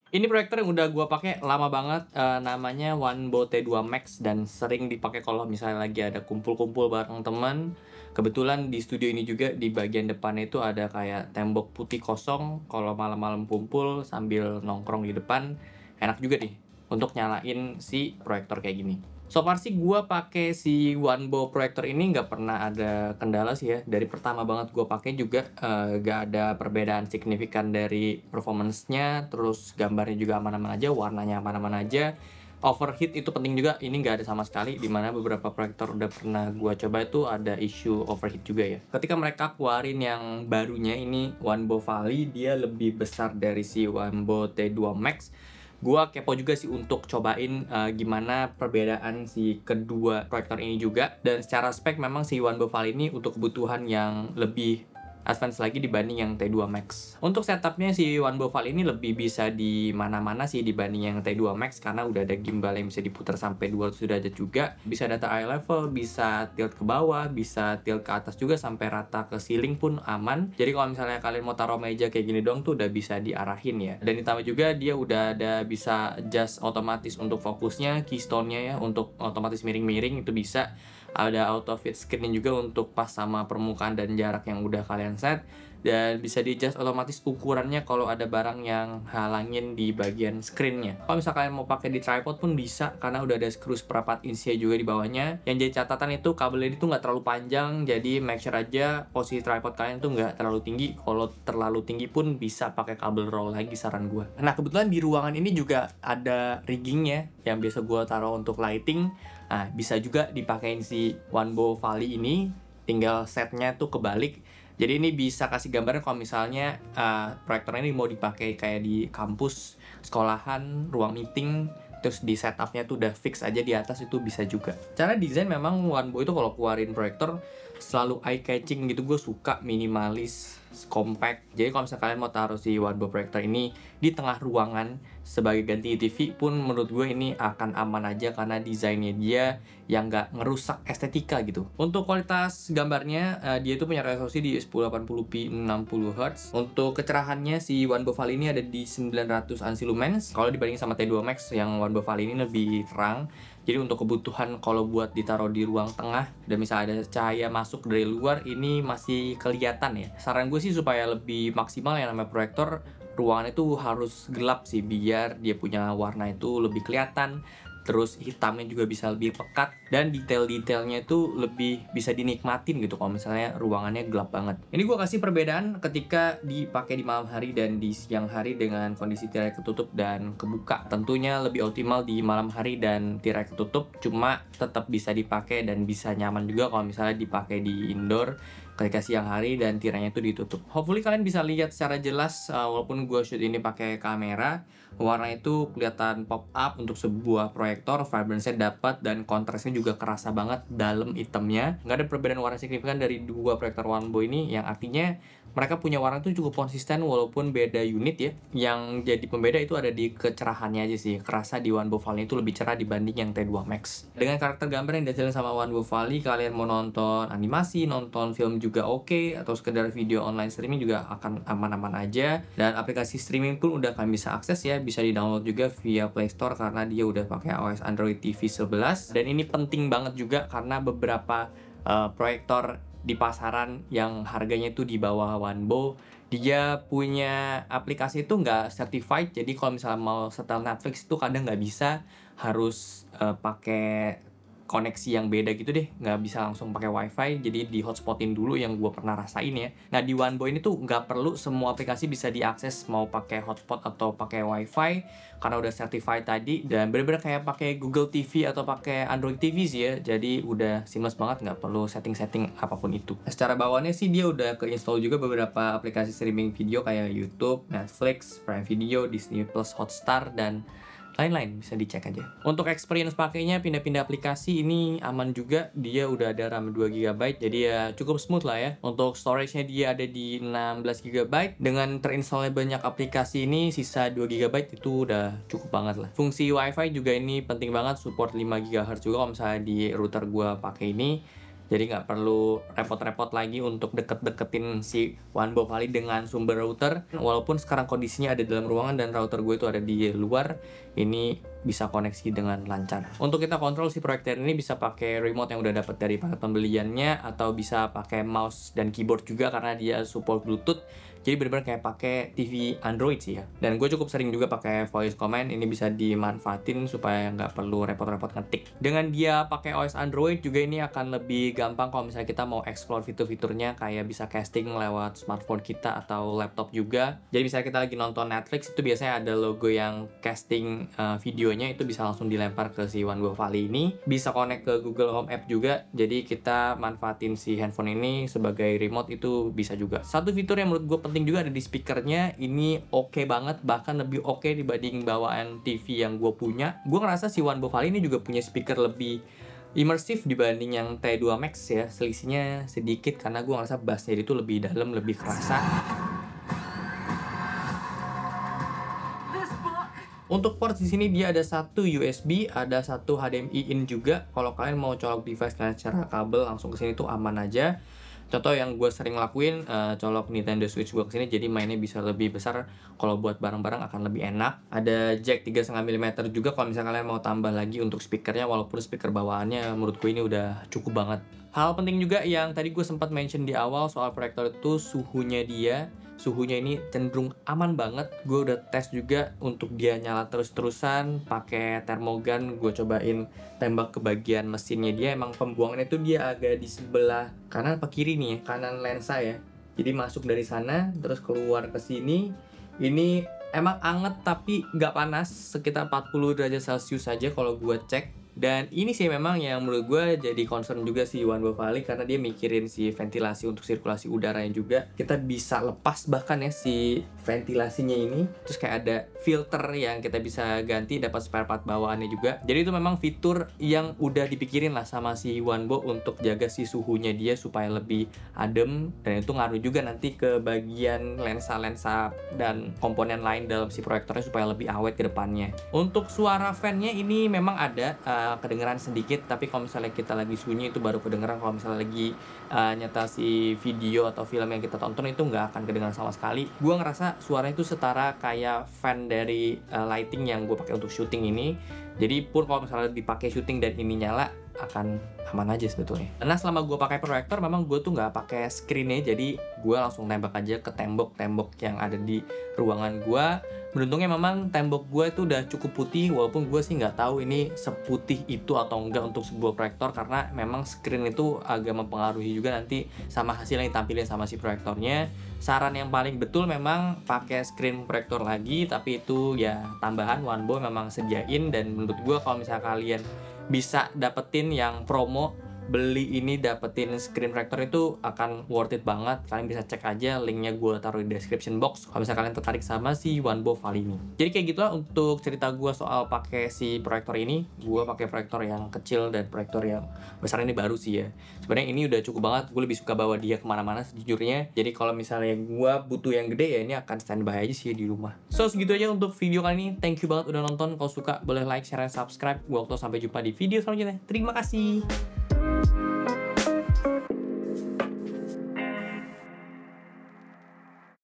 Ini proyektor yang udah gua pakai lama banget, namanya Wanbo T2 Max dan sering dipakai kalau misalnya lagi ada kumpul-kumpul bareng teman. Kebetulan di studio ini juga di bagian depannya itu ada kayak tembok putih kosong, kalau malam-malam kumpul sambil nongkrong di depan, enak juga nih untuk nyalain si proyektor kayak gini. So far sih gua pakai si Wanbo proyektor ini nggak pernah ada kendala sih ya. Dari pertama banget gua pakai juga nggak ada perbedaan signifikan dari performance-nya, terus gambarnya juga aman-aman aja, warnanya aman-aman aja. Overheat itu penting juga, ini nggak ada sama sekali, dimana beberapa proyektor udah pernah gua coba itu ada isu overheat juga ya. Ketika mereka keluarin yang barunya ini Wanbo Valley, dia lebih besar dari si Wanbo T2 Max. Gua kepo juga sih untuk cobain gimana perbedaan si kedua proyektor ini juga. Dan secara spek memang si Wanbo Valley ini untuk kebutuhan yang lebih advance lagi dibanding yang T2 Max. Untuk setupnya si Wanbo Valley ini lebih bisa di mana-mana sih dibanding yang T2 Max karena udah ada gimbal yang bisa diputar sampai 200 derajat juga. Bisa data eye level, bisa tilt ke bawah, bisa tilt ke atas juga sampai rata ke ceiling pun aman. Jadi kalau misalnya kalian mau taruh meja kayak gini dong tuh udah bisa diarahin ya. Dan ditambah juga dia udah ada bisa adjust otomatis untuk fokusnya, keystone-nya ya untuk otomatis miring-miring itu bisa. Ada auto fit screen juga untuk pas sama permukaan dan jarak yang udah kalian set, dan bisa di adjust otomatis ukurannya kalau ada barang yang halangin di bagian screennya. Kalau misalkan kalian mau pakai di tripod pun bisa karena udah ada screw seperempat inci juga di bawahnya. Yang jadi catatan itu kabelnya itu nggak terlalu panjang, jadi make sure aja posisi tripod kalian tuh nggak terlalu tinggi. Kalau terlalu tinggi pun bisa pakai kabel roll lagi saran gue. Nah kebetulan di ruangan ini juga ada riggingnya yang biasa gue taruh untuk lighting. Nah, bisa juga dipakein si Wanbo Valley ini, tinggal setnya tuh kebalik. Jadi ini bisa kasih gambaran kalau misalnya proyektor ini mau dipakai kayak di kampus, sekolahan, ruang meeting, terus di setupnya tuh udah fix aja di atas itu bisa juga. Cara desain memang Wanbo itu kalau keluarin proyektor selalu eye catching gitu, gue suka minimalis, compact. Jadi kalau misalnya kalian mau taruh si Wanbo proyektor ini di tengah ruangan sebagai ganti TV pun menurut gue ini akan aman aja karena desainnya dia yang nggak ngerusak estetika gitu. Untuk kualitas gambarnya dia itu punya resolusi di 1080p 60Hz. Untuk kecerahannya si Wanbo Valley ini ada di 900 ANSI lumens. Kalau dibanding sama T2 Max yang Wanbo Valley ini lebih terang. Jadi untuk kebutuhan kalau buat ditaruh di ruang tengah dan misalnya ada cahaya masuk dari luar ini masih kelihatan ya. Saran gue sih supaya lebih maksimal yang namanya proyektor, ruangan itu harus gelap sih biar dia punya warna itu lebih kelihatan. Terus hitamnya juga bisa lebih pekat dan detail-detailnya itu lebih bisa dinikmatin gitu kalau misalnya ruangannya gelap banget. Ini gue kasih perbedaan ketika dipakai di malam hari dan di siang hari dengan kondisi tirai ketutup dan kebuka. Tentunya lebih optimal di malam hari dan tirai ketutup, cuma tetap bisa dipakai dan bisa nyaman juga kalau misalnya dipakai di indoor ketika siang hari dan tirainya itu ditutup. Hopefully kalian bisa lihat secara jelas walaupun gue shoot ini pakai kamera, warna itu kelihatan pop up untuk sebuah proyektor, vibrance-nya dapat dan kontrasnya juga kerasa banget dalam hitamnya. Nggak ada perbedaan warna signifikan dari dua proyektor Wanbo ini, yang artinya mereka punya warna itu cukup konsisten walaupun beda unit ya. Yang jadi pembeda itu ada di kecerahannya aja sih. Kerasa di Wanbo Valley itu lebih cerah dibanding yang T2 Max. Dengan karakter gambar yang dihasilkan sama Wanbo Valley, kalian mau nonton animasi, nonton film juga oke, atau sekedar video online streaming juga akan aman-aman aja. Dan aplikasi streaming pun udah kalian bisa akses ya, bisa di-download juga via Play Store karena dia udah pakai OS Android TV 11. Dan ini penting banget juga karena beberapa proyektor di pasaran yang harganya itu di bawah Wanbo, dia punya aplikasi itu nggak certified. Jadi kalau misalnya mau setel Netflix itu kadang nggak bisa, harus pakai koneksi yang beda gitu deh, nggak bisa langsung pakai wifi, jadi di hotspotin dulu yang gue pernah rasain ya. Nah di Wanbo ini tuh nggak perlu semua aplikasi bisa diakses mau pakai hotspot atau pakai wifi karena udah certified tadi, dan bener-bener kayak pakai Google TV atau pakai Android TV sih ya, jadi udah seamless banget, nggak perlu setting-setting apapun itu. Nah, secara bawaannya sih dia udah keinstall juga beberapa aplikasi streaming video kayak YouTube, Netflix, Prime Video, Disney Plus, Hotstar, dan lain-lain, bisa dicek aja. Untuk experience pakainya pindah-pindah aplikasi ini aman juga, dia udah ada RAM 2GB jadi ya cukup smooth lah ya. Untuk storage-nya dia ada di 16GB, dengan terinstallnya banyak aplikasi ini sisa 2GB itu udah cukup banget lah. Fungsi WiFi juga ini penting banget, support 5GHz juga kalau misalnya di router gua pakai ini. Jadi nggak perlu repot-repot lagi untuk deket-deketin si Wanbo Valley dengan sumber router. Walaupun sekarang kondisinya ada dalam ruangan dan router gue itu ada di luar, ini bisa koneksi dengan lancar. Untuk kita kontrol si proyektor ini bisa pakai remote yang udah dapat dari paket pembeliannya, atau bisa pakai mouse dan keyboard juga karena dia support Bluetooth. Jadi bener-bener kayak pakai TV Android sih ya. Dan gue cukup sering juga pakai voice command, ini bisa dimanfaatin supaya nggak perlu repot-repot ngetik. Dengan dia pakai OS Android juga ini akan lebih gampang kalau misalnya kita mau explore fitur-fiturnya, kayak bisa casting lewat smartphone kita atau laptop juga. Jadi misalnya kita lagi nonton Netflix, itu biasanya ada logo yang casting videonya, itu bisa langsung dilempar ke si Wanbo Valley ini. Bisa connect ke Google Home App juga, jadi kita manfaatin si handphone ini sebagai remote itu bisa juga. Satu fitur yang menurut gue penting juga ada di speakernya, ini oke banget, bahkan lebih oke dibanding bawaan TV yang gue punya. Gue ngerasa si Wanbo Valley ini juga punya speaker lebih immersif dibanding yang T2 Max ya, selisihnya sedikit karena gue ngerasa bassnya itu lebih dalam, lebih kerasa. Untuk port di sini dia ada satu USB, ada satu HDMI in juga. Kalau kalian mau colok device kalian secara kabel langsung ke sini tuh aman aja. Contoh yang gue sering lakuin, colok Nintendo Switch gue kesini, jadi mainnya bisa lebih besar. Kalau buat bareng-bareng akan lebih enak. Ada jack 3,5 mm juga kalau misalnya kalian mau tambah lagi untuk speakernya, walaupun speaker bawaannya menurut gue ini udah cukup banget. Hal penting juga yang tadi gue sempat mention di awal soal proyektor itu suhunya dia. Suhunya ini cenderung aman banget. Gue udah tes juga untuk dia nyala terus-terusan pakai termogan. Gue cobain tembak ke bagian mesinnya dia, emang pembuangannya itu dia agak di sebelah kanan apa kiri nih ya, kanan lensa ya. Jadi masuk dari sana terus keluar ke sini. Ini emang anget tapi nggak panas, sekitar 40 derajat Celcius saja kalau gue cek. Dan ini sih memang yang menurut gue jadi concern juga si Wanbo Valley, karena dia mikirin si ventilasi untuk sirkulasi udaranya juga. Kita bisa lepas bahkan ya si ventilasinya ini. Terus kayak ada filter yang kita bisa ganti, dapat spare part bawaannya juga. Jadi itu memang fitur yang udah dipikirin lah sama si Wanbo untuk jaga si suhunya dia supaya lebih adem. Dan itu ngaruh juga nanti ke bagian lensa-lensa dan komponen lain dalam si proyektornya supaya lebih awet ke depannya. Untuk suara fan-nya ini memang ada kedengeran sedikit, tapi kalau misalnya kita lagi sunyi itu baru kedengeran. Kalau misalnya lagi nyata si video atau film yang kita tonton itu nggak akan kedengeran sama sekali. Gue ngerasa suaranya itu setara kayak fan dari lighting yang gue pakai untuk syuting ini. Jadi pun kalau misalnya dipakai syuting dan ini nyala, akan aman aja sebetulnya. Nah selama gue pakai proyektor memang gue tuh nggak pakai screen-nya, jadi gue langsung tembak aja ke tembok-tembok yang ada di ruangan gue. Beruntungnya memang tembok gue itu udah cukup putih, walaupun gue sih nggak tahu ini seputih itu atau enggak untuk sebuah proyektor, karena memang screen itu agak mempengaruhi juga nanti sama hasil yang ditampilin sama si proyektornya. Saran yang paling betul memang pakai screen proyektor lagi, tapi itu ya tambahan Wanbo memang sediain. Dan menurut gue kalau misalnya kalian bisa dapetin yang promo beli ini dapetin screen proyektor itu akan worth it banget. Kalian bisa cek aja, linknya gue taruh di description box kalau misalnya kalian tertarik sama si Wanbo Valley ini. Jadi kayak gitulah untuk cerita gue soal pakai si proyektor ini. Gue pakai proyektor yang kecil dan proyektor yang besar ini baru sih ya. Sebenarnya ini udah cukup banget, gue lebih suka bawa dia kemana-mana sejujurnya. Jadi kalau misalnya gue butuh yang gede ya ini akan standby aja sih di rumah. So segitu aja untuk video kali ini. Thank you banget udah nonton. Kalau suka boleh like, share, dan subscribe. Gue sampai jumpa di video selanjutnya. Terima kasih.